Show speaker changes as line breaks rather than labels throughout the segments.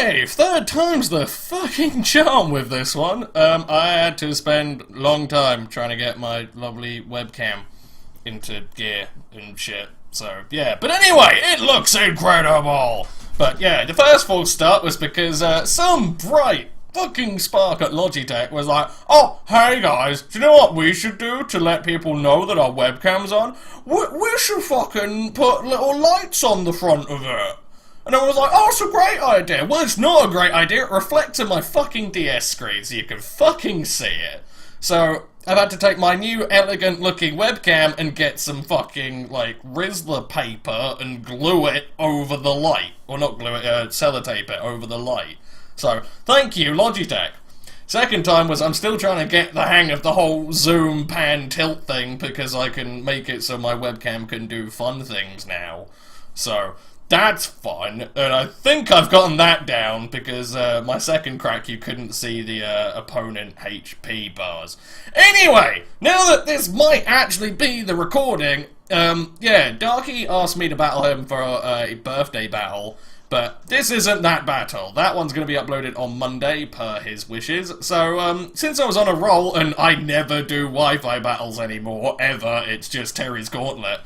Okay, third time's the fucking charm with this one. I had to spend a long time trying to get my lovely webcam into gear and shit. So, yeah. But anyway, it looks incredible! But yeah, the first false start was because some bright fucking spark at Logitech was like, oh, hey guys, do you know what we should do to let people know that our webcam's on? We should fucking put little lights on the front of it. And I was like, oh, it's a great idea. Well, it's not a great idea. It reflects on my fucking DS screen, so you can fucking see it. So, I've had to take my new elegant-looking webcam and get some fucking, like, Rizzler paper and glue it over the light. Or not glue it, sellotape it over the light. So, thank you, Logitech. Second time was I'm still trying to get the hang of the whole zoom, pan, tilt thing, because I can make it so my webcam can do fun things now. So, that's fun, and I think I've gotten that down, because my second crack you couldn't see the opponent HP bars. Anyway, now that this might actually be the recording, yeah, Darky asked me to battle him for a birthday battle, but this isn't that battle. That one's going to be uploaded on Monday, per his wishes. So, since I was on a roll, and I never do Wi-Fi battles anymore, ever, it's just Terry's Gauntlet,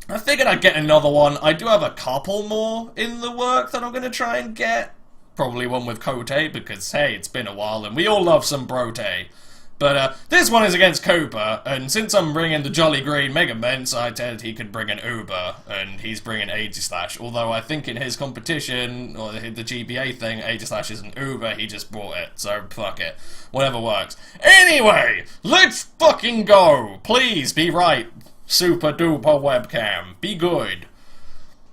I figured I'd get another one. I do have a couple more in the work that I'm going to try and get. Probably one with Kote, because, hey, it's been a while, and we all love some Brote. But, this one is against Kooper, and since I'm bringing the Jolly Green Mega Mints, I said he could bring an Uber, and he's bringing Aegislash. Although I think in his competition, or the GBA thing, Aegislash isn't Uber, he just brought it, so fuck it. Whatever works. Anyway, let's fucking go! Please, be right. Super duper webcam. Be good.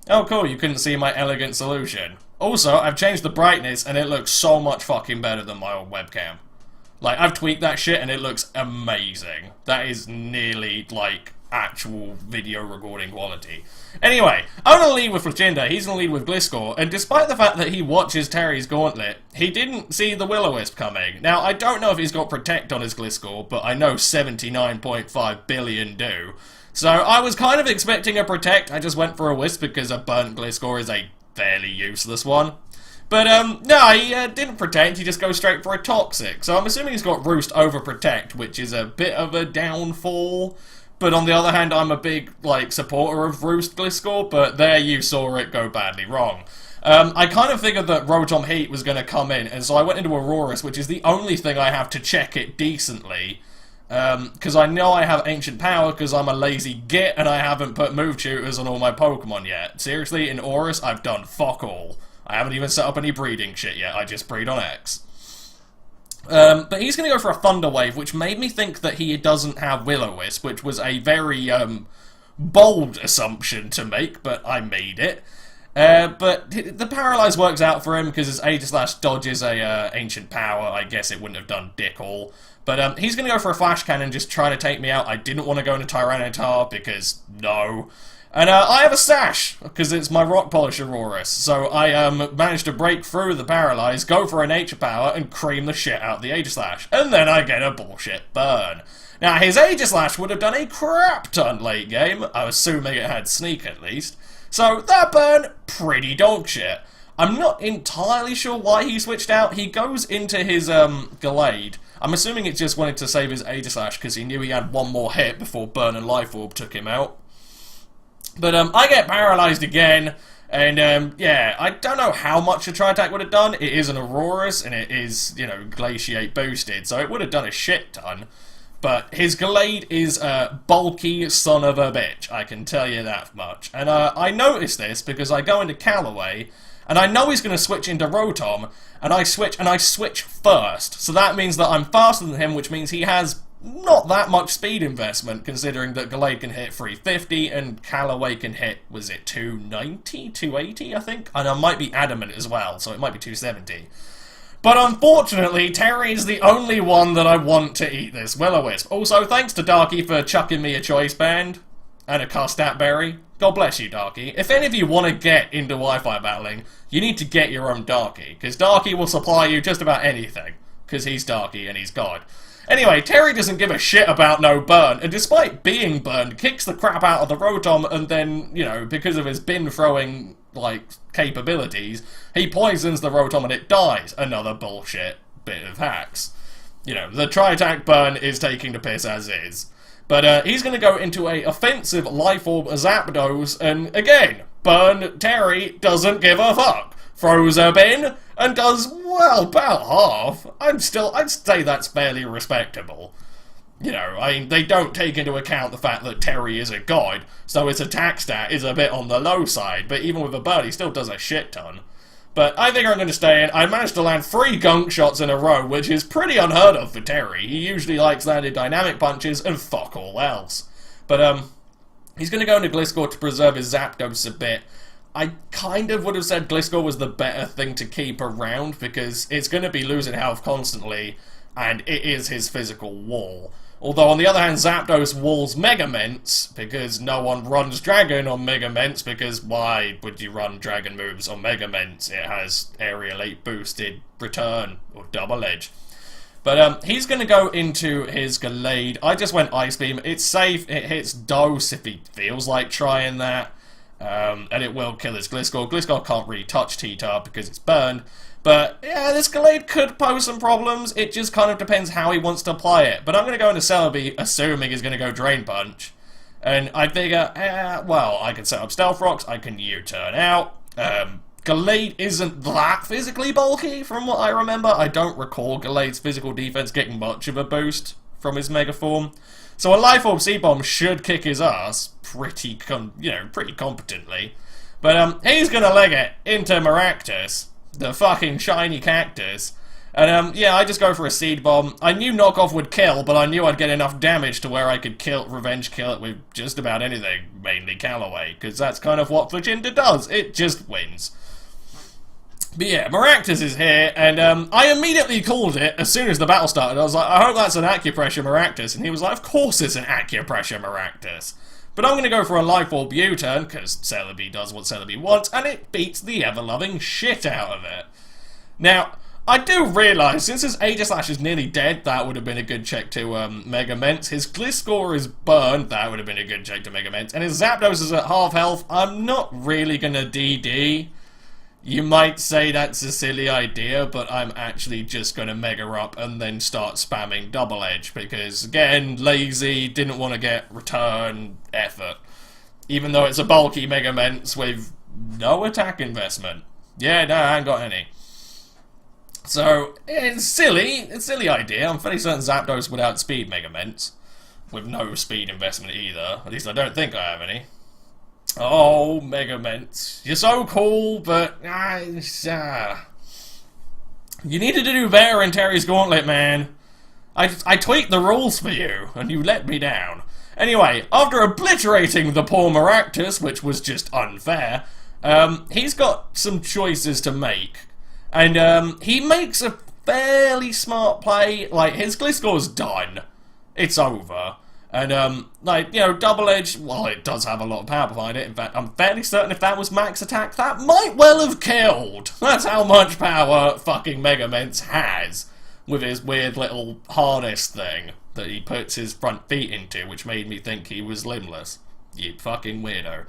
Oh cool, you couldn't see my elegant solution. Also, I've changed the brightness and it looks so much fucking better than my old webcam. Like, I've tweaked that shit and it looks amazing. That is nearly, like, actual video recording quality. Anyway, I'm gonna lead with Flaginda, he's gonna lead with Gliscor, and despite the fact that he watches Terry's Gauntlet, he didn't see the Will-O-Wisp coming. Now, I don't know if he's got Protect on his Gliscor, but I know 79.5 billion do. So, I was kind of expecting a Protect, I just went for a Wisp because a burnt Gliscor is a fairly useless one. But, no, he didn't Protect, he just goes straight for a Toxic. So I'm assuming he's got Roost over Protect, which is a bit of a downfall. But on the other hand, I'm a big, like, supporter of Roost Gliscor, but there you saw it go badly wrong. I kind of figured that Rotom Heat was going to come in, and so I went into Aurorus, which is the only thing I have to check it decently. Because I know I have Ancient Power, because I'm a lazy git, and I haven't put Move Tutors on all my Pokemon yet. Seriously, in Aurus, I've done fuck all. I haven't even set up any breeding shit yet, I just breed on X. But he's going to go for a Thunder Wave, which made me think that he doesn't have Will-O-Wisp, which was a very, bold assumption to make, but I made it. But the Paralyze works out for him, because his Aegislash dodges a, Ancient Power. I guess it wouldn't have done dick all. But, he's going to go for a Flash Cannon, just trying to take me out. I didn't want to go into Tyranitar, because no. And, I have a Sash, because it's my Rock Polish Aurorus. So I, managed to break through the Paralyze, go for a Nature Power, and cream the shit out of the Aegislash. And then I get a bullshit burn. Now, his Aegislash would have done a crap ton late game. I'm assuming it had Sneak at least. So, that burn, pretty dog shit. I'm not entirely sure why he switched out. He goes into his, Gallade. I'm assuming it just wanted to save his Aegislash, because he knew he had one more hit before Burn and Life Orb took him out. But, I get Paralyzed again, and, yeah, I don't know how much a Tri-Attack would have done. It is an Aurorus, and it is, you know, Glaciate boosted, so it would have done a shit ton. But his Gallade is a bulky son of a bitch, I can tell you that much. And, I noticed this because I go into Callaway, and I know he's going to switch into Rotom, and I switch first. So that means that I'm faster than him, which means he has not that much speed investment, considering that Gallade can hit 350, and Callaway can hit, was it 290, 280, I think? And I might be Adamant as well, so it might be 270. But unfortunately, Terry's the only one that I want to eat this Will-O-Wisp. Also, thanks to Darky for chucking me a Choice Band and a Custap Berry. God bless you, Darky. If any of you want to get into Wi-Fi battling, you need to get your own Darky, because Darky will supply you just about anything, because he's Darky and he's God. Anyway, Terry doesn't give a shit about no burn, and despite being burned, kicks the crap out of the Rotom, and then, you know, because of his bin throwing like, capabilities, he poisons the Rotom and it dies. Another bullshit bit of hacks. You know, the Tri-Attack Burn is taking the piss as is. But he's going to go into a offensive Life Orb Zapdos, and again, Burn Terry doesn't give a fuck. Throws a bin, and does, well, about half. I'd say that's fairly respectable. You know, I mean, they don't take into account the fact that Terry is a god, so his attack stat is a bit on the low side, but even with a bird, he still does a shit ton. But I think I'm going to stay in. I managed to land 3 gunk shots in a row, which is pretty unheard of for Terry. He usually likes landing dynamic punches and fuck all else. But, he's going to go into Gliscor to preserve his Zapdos a bit. I kind of would have said Gliscor was the better thing to keep around, because it's going to be losing health constantly, and it is his physical wall. Although, on the other hand, Zapdos walls Megaments, because no one runs Dragon on Megaments, because why would you run Dragon moves on Megaments? It has Area 8 boosted Return, or Double Edge. But he's going to go into his Gallade. I just went Ice Beam. It's safe, it hits Dose if he feels like trying that. And it will kill his Gliscor. Gliscor can't really touch T-Tar because it's burned. But, yeah, this Gallade could pose some problems. It just kind of depends how he wants to apply it. But I'm going to go into Celebi, assuming he's going to go Drain Punch. And I figure, well, I can set up Stealth Rocks, I can U-turn out. Gallade isn't that physically bulky, from what I remember. I don't recall Gallade's physical defense getting much of a boost from his Mega Form. So a Life Orb Seed Bomb should kick his ass pretty competently. But he's going to leg it into Maractus, the fucking shiny cactus. And yeah, I just go for a Seed Bomb. I knew Knockoff would kill, but I knew I'd get enough damage to where I could revenge kill it with just about anything, mainly Callaway, because that's kind of what Flaginda does. It just wins. But yeah, Maractus is here, and I immediately called it as soon as the battle started. I was like, I hope that's an Acupressure Maractus, and he was like, of course it's an Acupressure Maractus. But I'm going to go for a Life Orb U-turn, because Celebi does what Celebi wants, and it beats the ever-loving shit out of it. Now, I do realise, since his Aegislash is nearly dead, that would have been a good check to Megaments. His Gliscor is burned, that would have been a good check to Megaments. And his Zapdos is at half health. I'm not really going to DD. You might say that's a silly idea, but I'm actually just going to Mega Up and then start spamming Double Edge, because, again, lazy, didn't want to get return effort. Even though it's a bulky Megaments with no attack investment. Yeah, no, I ain't got any. So, it's a silly idea. I'm fairly certain Zapdos would outspeed Megaments, with no speed investment either. At least I don't think I have any. Oh, Megaments. You're so cool, but you needed to do better in Terry's Gauntlet, man. I tweaked the rules for you, and you let me down. Anyway, after obliterating the poor Maractus, which was just unfair, he's got some choices to make. And he makes a fairly smart play. Like, his Gliscor's done. It's over. And, like, you know, Double Edge, well, it does have a lot of power behind it. In fact, I'm fairly certain if that was max attack, that might well have killed. That's how much power fucking Megaments has with his weird little harness thing that he puts his front feet into, which made me think he was limbless. You fucking weirdo.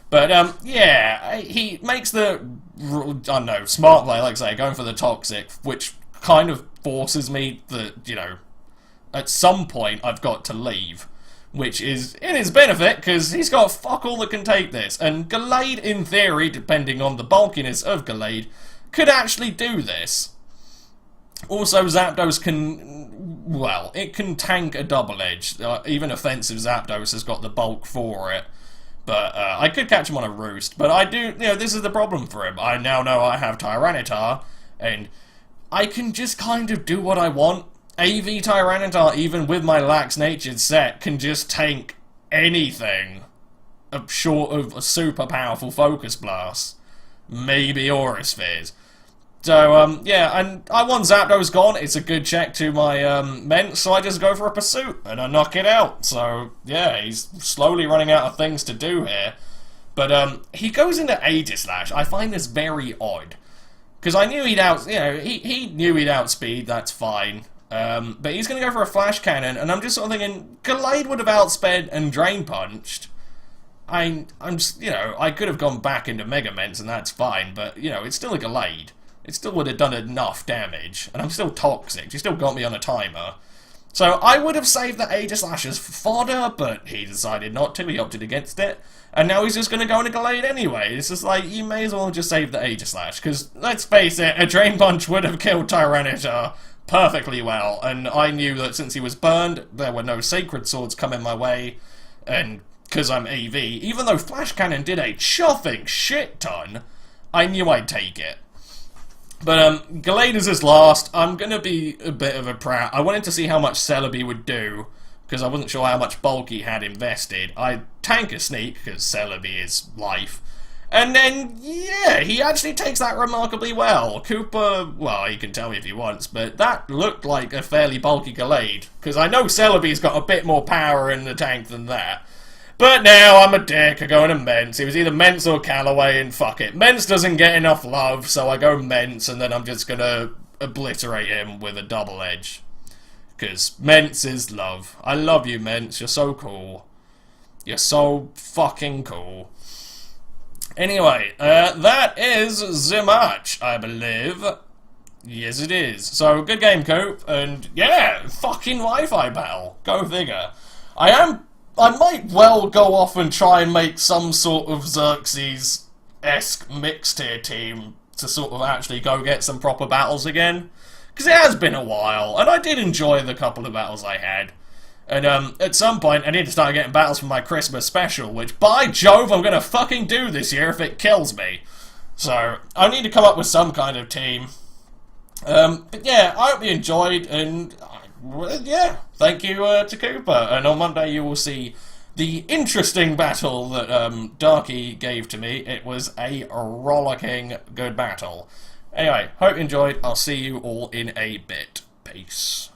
But, yeah, he makes the, I don't know, smart play, like I say, going for the Toxic, which kind of forces me that, you know, at some point I've got to leave, which is in his benefit, because he's got fuck all that can take this, and Gallade, in theory, depending on the bulkiness of Gallade, could actually do this. Also, Zapdos can, well, it can tank a Double Edge. Even offensive Zapdos has got the bulk for it. But I could catch him on a roost. But I do, you know, this is the problem for him. I now know I have Tyranitar, and I can just kind of do what I want. AV Tyranitar, even with my lax natured set, can just tank anything short of a super powerful Focus Blast. Maybe Aura Spheres. So, yeah, and I want Zapdos gone. It's a good check to my Ment, so I just go for a Pursuit, and I knock it out. So, yeah, he's slowly running out of things to do here. But, he goes into Aegislash. I find this very odd. Because I knew he'd he knew he'd outspeed, that's fine. But he's going to go for a Flash Cannon, and I'm just sort of thinking, Gallade would have outsped and Drain Punched. I could have gone back into Mega Ments and that's fine, but, it's still a Gallade. It still would have done enough damage, and I'm still toxic. She still got me on a timer. So I would have saved the Aegislash as fodder, but he decided not to. He opted against it. And now he's just going to go in a Gallade anyway. It's just like, you may as well just save the Aegislash. Because, let's face it, a Drain Punch would have killed Tyranitar perfectly well. And I knew that since he was burned, there were no Sacred Swords coming my way. And because I'm AV, even though Flash Cannon did a chuffing shit ton, I knew I'd take it. But, Gallade is his last. I'm going to be a bit of a prat. I wanted to see how much Celebi would do, because I wasn't sure how much bulk he had invested. I tank a Sneak, because Celebi is life. And then, yeah, he actually takes that remarkably well. Kooper, well, he can tell me if he wants, but that looked like a fairly bulky Gallade, because I know Celebi's got a bit more power in the tank than that. But now I'm a dick, I go into Ments. He was either Ments or Callaway, and fuck it. Ments doesn't get enough love, so I go Ments, and then I'm just gonna obliterate him with a double edge. Because Ments is love. I love you, Ments. You're so cool. You're so fucking cool. Anyway, that is the match, I believe. Yes, it is. So, good game, Koop, and yeah, fucking Wi-Fi battle. Go figure. I might well go off and try and make some sort of Xerxes-esque mixed tier team to sort of actually go get some proper battles again. Because it has been a while, and I did enjoy the couple of battles I had. And at some point I need to start getting battles for my Christmas special, which by Jove I'm gonna fucking do this year if it kills me. So, I need to come up with some kind of team. But yeah, I hope you enjoyed, and yeah, thank you to Kooper, and on Monday you will see the interesting battle that Darky gave to me. It was a rollicking good battle. Anyway, hope you enjoyed. I'll see you all in a bit. Peace.